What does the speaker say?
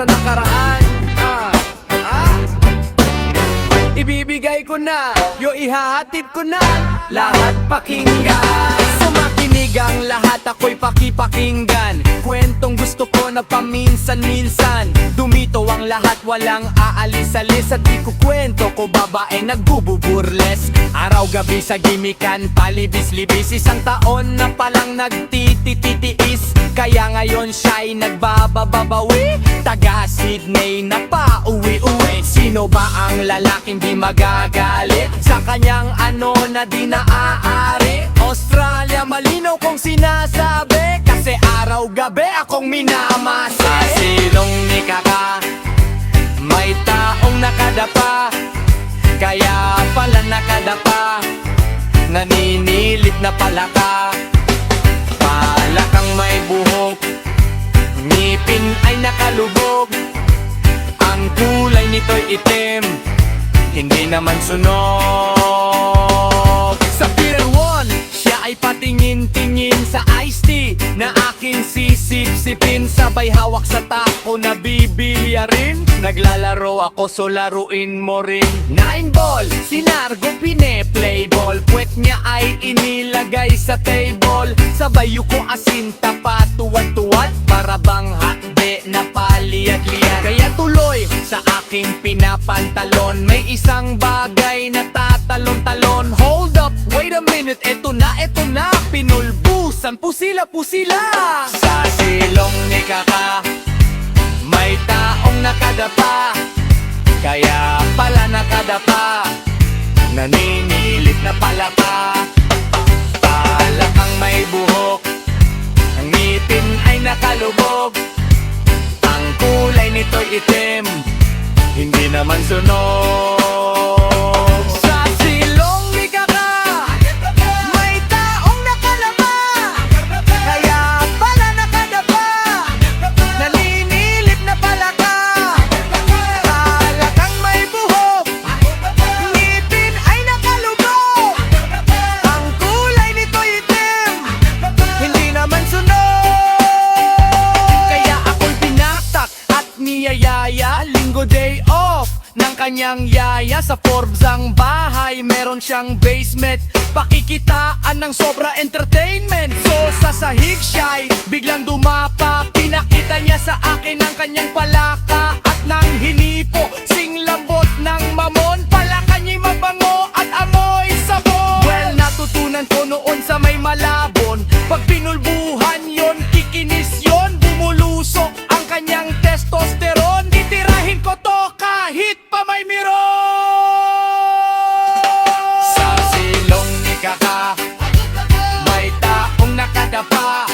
sa nakaraan. Ibibigay ko na, ihahatid ko na, lahat pakinggan. Sumakinig ang lahat, ako'y pakipakinggan. Kwentong gusto ko na paminsan-minsan. Dumito ang lahat, walang aalis-alis. At ikukwento ko babae nagbububurles. Araw-gabi sa gimikan, palibis-libis. Isang taon na palang nagtititiis. Kaya ngayon siya'y nagbababawi. Taga Sydney na pa-uwi-uwi. Sino ba ang lalaking di magagalit sa kanyang ano na di naaari? Australia, malinaw kong sinasabi, kasi araw-gabi akong minamasi. Sa silong ni Kaka, may taong nakadapa. Kaya pala nakadapa, naninilip na palaka. Palakang may buhok, ngipin ay nakalubog. Ang kulay nito'y itim, hindi naman sunog. Sa Pier 1, siya ay patingin-tingin sa iced tea na aking sisip-sipin. Sabay hawak sa tako na bibilyarin. Naglalaro ako, so laruin mo rin. 9 ball, sinargo pine-play ball. Puwet niya ay inilagay sa table. Sabay yuko asin tapat, tuwad-tuwad, para bang hakde na paliyad-liyad. Kaya tuloy sa aking pinapantalon, may isang bagay na tatalon-talon. Hold up, wait a minute, eto na, pinulbusan, pusila-pusila. Sa silong ni Kaka, may taong nakadapa. Kaya pala nakadapa, naninilip na palaka. Palakang may buhok, ang ngipin ay nakalubog. Ang kulay nito'y itim, hindi naman sunog. Sa silong ni Kaka, may taong nakalaba. Kaya pala nakadapa, naninilip na palaka. Palakang may buhok, ngipin ay nakalubog. Ang kulay nito'y itim, hindi naman sunog. Kaya ako'y pinatak at niyayaya. Linggo day off ng kanyang yaya. Sa Forbes ang bahay, meron siyang basement. Pakikitaan ng sobra entertainment. So sa sahig siya'y biglang dumapa. Pinakita niya sa akin ang kanyang palaka. At nang hinipo, singlambot ng mamon. Palaka niya'y mabango at amoy sabon. Well, natutunan ko noon sa may Malabon, pag pinulbuhan yon, kikinis yon, bumulusok ang kanyang testosterone. Titirahin ko to kahit pa may miron. Sa silong ni Kaka, may taong nakadapa.